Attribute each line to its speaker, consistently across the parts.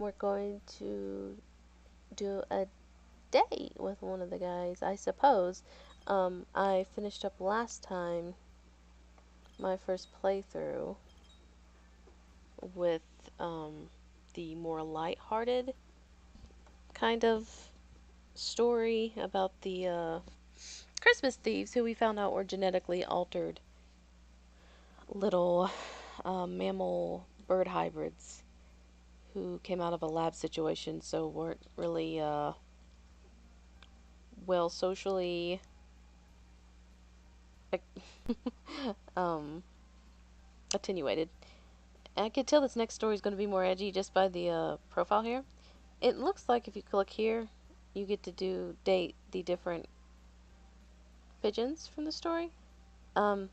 Speaker 1: we're going to do a date with one of the guys, I suppose. I finished up last time my first playthrough with the more light-hearted kind of story about the Christmas thieves who we found out were genetically altered little mammal bird hybrids who came out of a lab situation, so weren't really well socially um, attenuated. And I can tell this next story is going to be more edgy just by the profile here. It looks like if you click here, you get to date the different pigeons from the story. Um,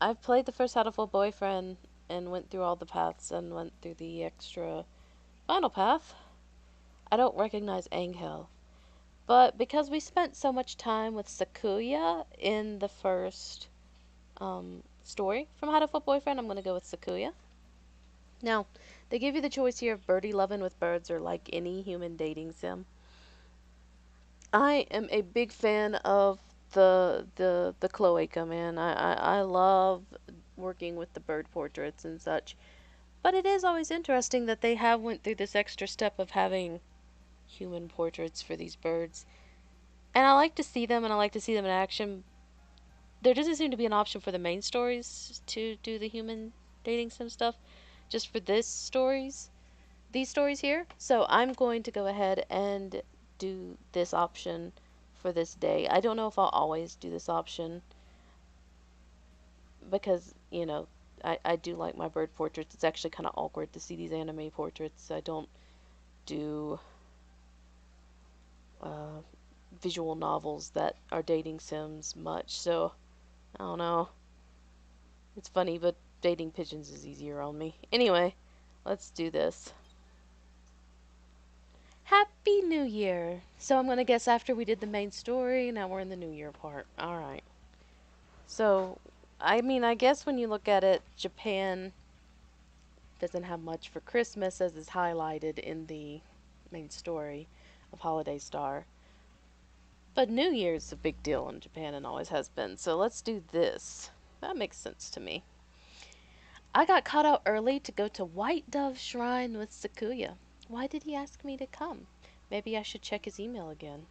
Speaker 1: I've played the first Hatoful boyfriend and went through all the paths and went through the extra final path. I don't recognize Angel, but because we spent so much time with Sakuya in the first story from Hatoful boyfriend, I'm going to go with Sakuya. Now, they give you the choice here of birdie loving with birds or like any human dating sim. I am a big fan of the cloaca, man. I love working with the bird portraits and such. But it is always interesting that they have went through this extra step of having human portraits for these birds. And I like to see them and I like to see them in action. There doesn't seem to be an option for the main stories to do the human dating sim stuff, just for these stories here. So I'm going to go ahead and do this option for this day. I don't know if I'll always do this option because, I do like my bird portraits. It's actually kind of awkward to see these anime portraits. I don't do uh, visual novels that are dating sims much, so I don't know. It's funny, but dating pigeons is easier on me. Anyway, let's do this. Happy New Year! So I'm gonna guess after we did the main story, now we're in the New Year part. Alright. So, I guess when you look at it, Japan doesn't have much for Christmas as is highlighted in the main story of Holiday Star. But New Year's a big deal in Japan and always has been, so let's do this. That makes sense to me. I got caught out early to go to White Dove Shrine with Sakuya. Why did he ask me to come? Maybe I should check his email again.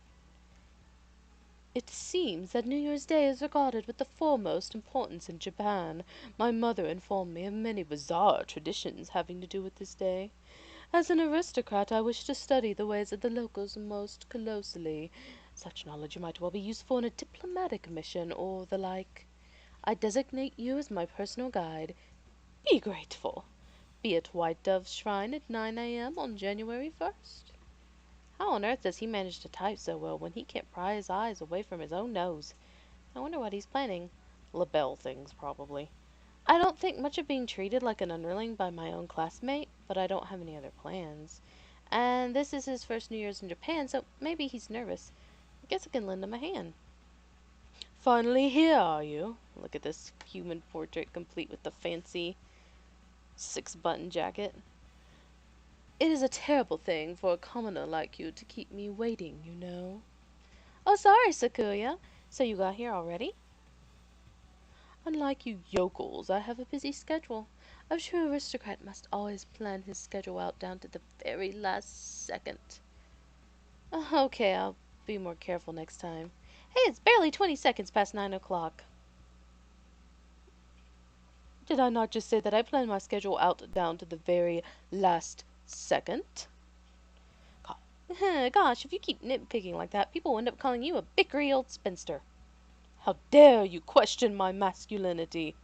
Speaker 1: It seems that New Year's Day is regarded with the foremost importance in Japan. My mother informed me of many bizarre traditions having to do with this day. As an aristocrat, I wish to study the ways of the locals most closely. Such knowledge might well be useful in a diplomatic mission or the like. I designate you as my personal guide. Be grateful. Be at White Dove's Shrine at 9 a.m. on January 1st. How on earth does he manage to type so well when he can't pry his eyes away from his own nose? I wonder what he's planning. Labelle things, probably. I don't think much of being treated like an underling by my own classmate, but I don't have any other plans. And this is his first New Year's in Japan, so maybe he's nervous. I guess I can lend him a hand. Finally here, are you? Look at this human portrait complete with the fancy 6-button jacket. It is a terrible thing for a commoner like you to keep me waiting, you know. Oh, sorry, Sakuya. So you got here already? Unlike you yokels, I have a busy schedule. A true aristocrat must always plan his schedule out down to the very last second. Okay, I'll be more careful next time. Hey, it's barely 20 seconds past 9 o'clock. Did I not just say that I plan my schedule out down to the very last second? Gosh, if you keep nitpicking like that, people will end up calling you a bickery old spinster. How dare you question my masculinity?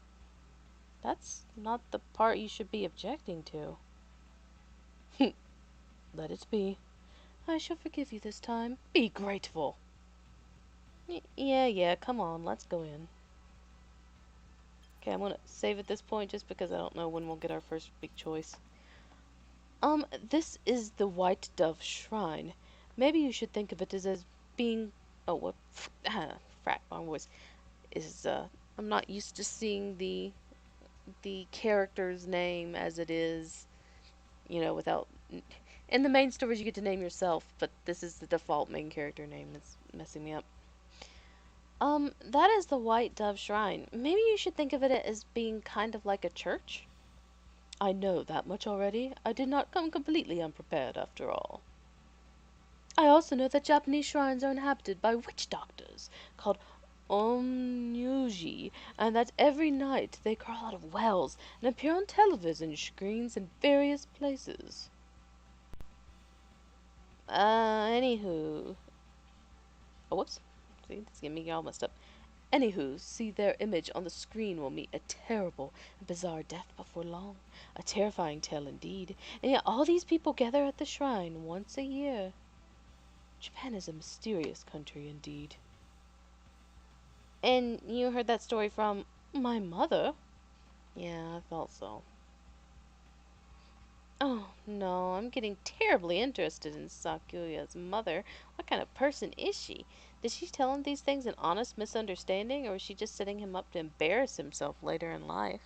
Speaker 1: That's not the part you should be objecting to. Let it be. I shall forgive you this time. Be grateful. Yeah, come on, let's go in. Okay, I'm gonna save at this point just because I don't know when we'll get our first big choice. This is the White Dove Shrine. Maybe you should think of it as being... Oh, what? Frat, wrong voice. I'm not used to seeing the character's name as it is, without In the main stories, you get to name yourself, but this is the default main character name that's messing me up. That is the White Dove Shrine. Maybe you should think of it as being kind of like a church? I know that much already. I did not come completely unprepared after all. I also know that Japanese shrines are inhabited by witch doctors called Onyuji, and that every night they crawl out of wells and appear on television screens in various places. Anywho. Oh, whoops. See, this is getting me all messed up. Anywho, see their image on the screen will meet a terrible and bizarre death before long. A terrifying tale indeed. And yet all these people gather at the shrine once a year. Japan is a mysterious country indeed. And you heard that story from my mother? Yeah, I thought so. Oh, no, I'm getting terribly interested in Sakuya's mother. What kind of person is she? Did she tell him these things in honest misunderstanding, or was she just setting him up to embarrass himself later in life?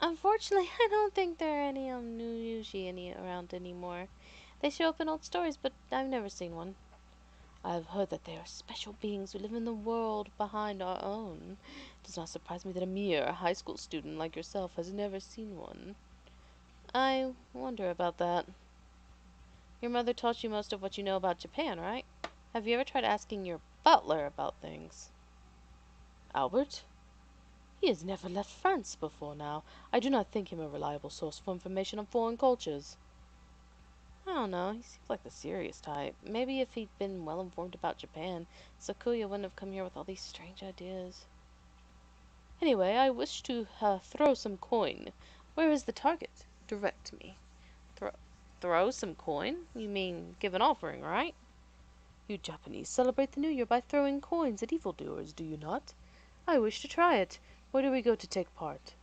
Speaker 1: Unfortunately, I don't think there are any new Yuji any around anymore. They show up in old stories, but I've never seen one. I've heard that they are special beings who live in the world behind our own. It does not surprise me that a mere high school student like yourself has never seen one. I wonder about that. Your mother taught you most of what you know about Japan, right? Have you ever tried asking your butler about things? Albert? He has never left France before now. I do not think him a reliable source for information on foreign cultures. I don't know, he seems like the serious type. Maybe if he'd been well informed about Japan, Sakuya wouldn't have come here with all these strange ideas. Anyway, I wish to throw some coin. Where is the target? Direct me. Throw, throw some coin? You mean give an offering, right? You Japanese celebrate the New Year by throwing coins at evildoers, do you not? I wish to try it. Where do we go to take part?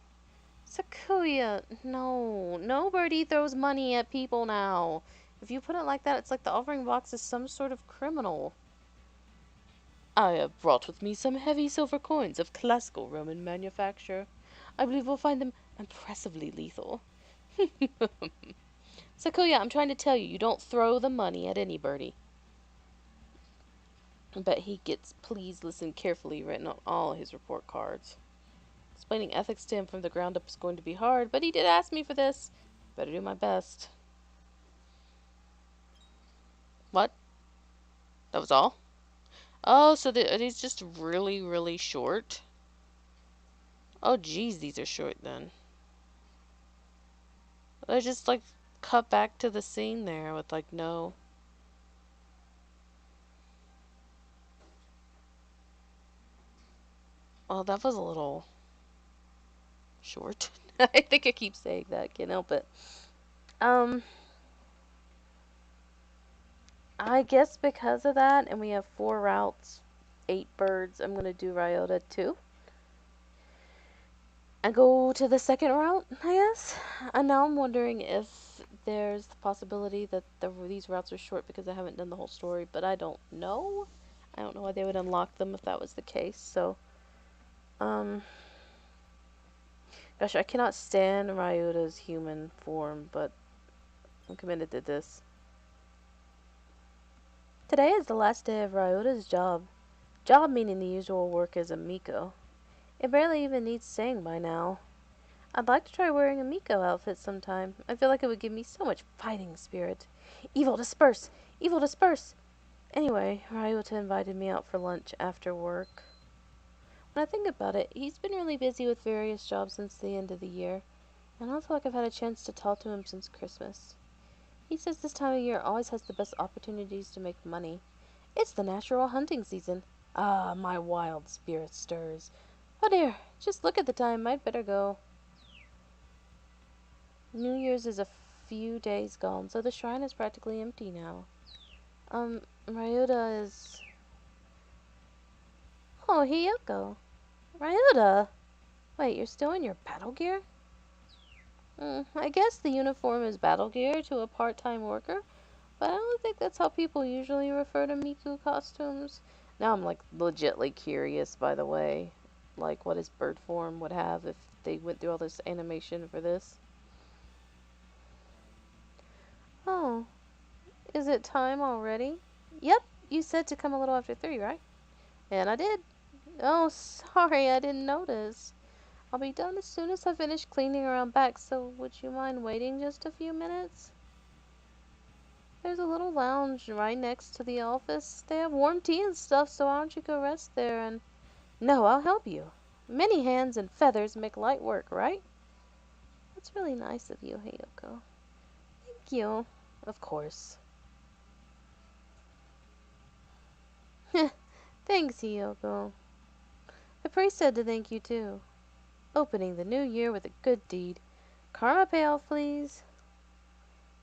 Speaker 1: Sakuya, no. Nobody throws money at people now. If you put it like that, it's like the offering box is some sort of criminal. I have brought with me some heavy silver coins of classical Roman manufacture. I believe we'll find them impressively lethal. Sakuya, I'm trying to tell you, you don't throw the money at anybody. I bet he gets please listen carefully written on all his report cards. Explaining ethics to him from the ground up is going to be hard, but he did ask me for this. Better do my best. What? That was all? Oh, so are these just really, really short? Oh, geez, these are short then. They're just like cut back to the scene there with like no. Oh, that was a little short. I think I keep saying that. Can't help it. Um, I guess because of that, and we have 4 routes, 8 birds, I'm gonna do Ryota too. And go to the second route, I guess. And now I'm wondering if there's the possibility that these routes are short because I haven't done the whole story, but I don't know. I don't know why they would unlock them if that was the case. So, um, gosh, I cannot stand Ryota's human form, but I'm committed to this. Today is the last day of Ryota's job. Job meaning the usual work as a Miko. It barely even needs saying by now. I'd like to try wearing a Miko outfit sometime. I feel like it would give me so much fighting spirit. Evil disperse! Evil disperse! Anyway, Ryota invited me out for lunch after work. When I think about it, he's been really busy with various jobs since the end of the year, and I don't feel like I've had a chance to talk to him since Christmas. He says this time of year always has the best opportunities to make money. It's the natural hunting season. Ah, my wild spirit stirs. Oh dear, just look at the time. I'd better go. New Year's is a few days gone, so the shrine is practically empty now. Ryuta is... Oh, Hiyoko. Ryuta! Wait, you're still in your battle gear? I guess the uniform is battle gear to a part-time worker, but I don't think that's how people usually refer to Miku costumes. Now I'm like legitly curious, by the way, like what his bird form would have if they went through all this animation for this. Is it time already? Yep, you said to come a little after 3, right? And I did. Oh, sorry, I didn't notice. I'll be done as soon as I finish cleaning around back, so would you mind waiting just a few minutes? There's a little lounge right next to the office. They have warm tea and stuff, so why don't you go rest there and... No, I'll help you. Many hands and feathers make light work, right? That's really nice of you, Hiyoko. Thank you. Of course. Thanks, Hiyoko. The priest said to thank you too. Opening the new year with a good deed. Karma payoff, please.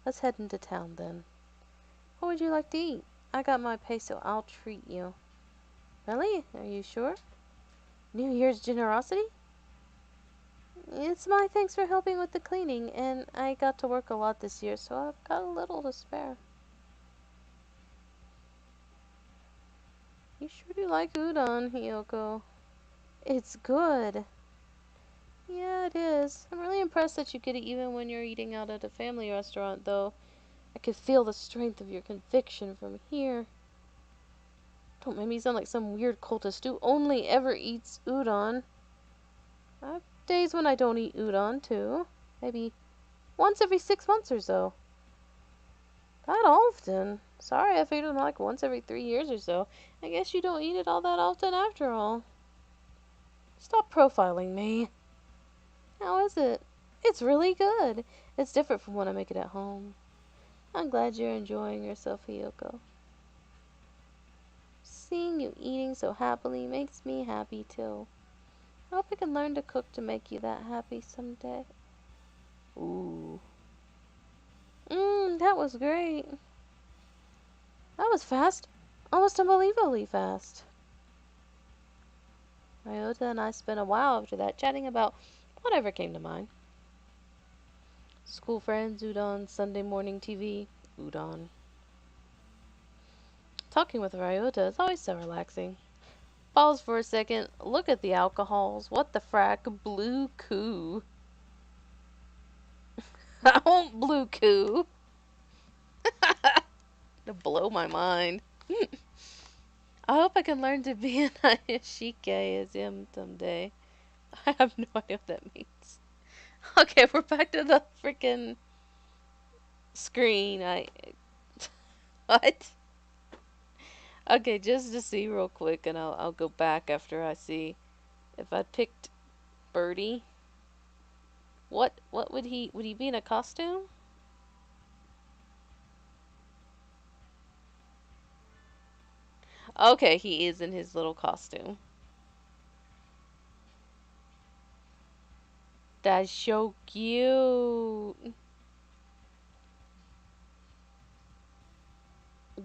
Speaker 1: Let's head into town then. What would you like to eat? I got my pay, so I'll treat you. Really? Are you sure? New Year's generosity? It's my thanks for helping with the cleaning, and I got to work a lot this year, so I've got a little to spare. You sure do like udon, Hiyoko. It's good. Yeah, it is. I'm really impressed that you get it even when you're eating out at a family restaurant, though. I could feel the strength of your conviction from here. Don't make me sound like some weird cultist who only ever eats udon. I have days when I don't eat udon, too. Maybe once every 6 months or so. That often? Sorry, I figured like once every 3 years or so. I guess you don't eat it all that often after all. Stop profiling me. How is it? It's really good. It's different from when I make it at home. I'm glad you're enjoying yourself, Hiyoko. Seeing you eating so happily makes me happy too. I hope I can learn to cook to make you that happy someday. Ooh. That was great. That was fast. Almost unbelievably fast. Ryota and I spent a while after that chatting about whatever came to mind. School friends, udon, Sunday morning TV, udon. Talking with Ryota is always so relaxing. Pause for a second, look at the alcohols. What the frack? Blue Coo. I want Blue Coo. To blow my mind. I hope I can learn to be an Ayashike as him someday. I have no idea what that means. Okay, we're back to the freaking screen. What? Okay, just to see real quick, and I'll go back after I see if I picked Birdie. What would he be in a costume? Okay, he is in his little costume. That's so cute.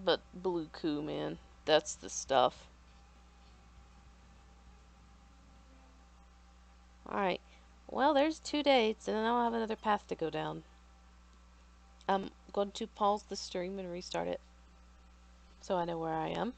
Speaker 1: But Blue Coo, man, that's the stuff. Alright. Well, there's 2 dates, and then I'll have another path to go down. I'm going to pause the stream and restart it so I know where I am.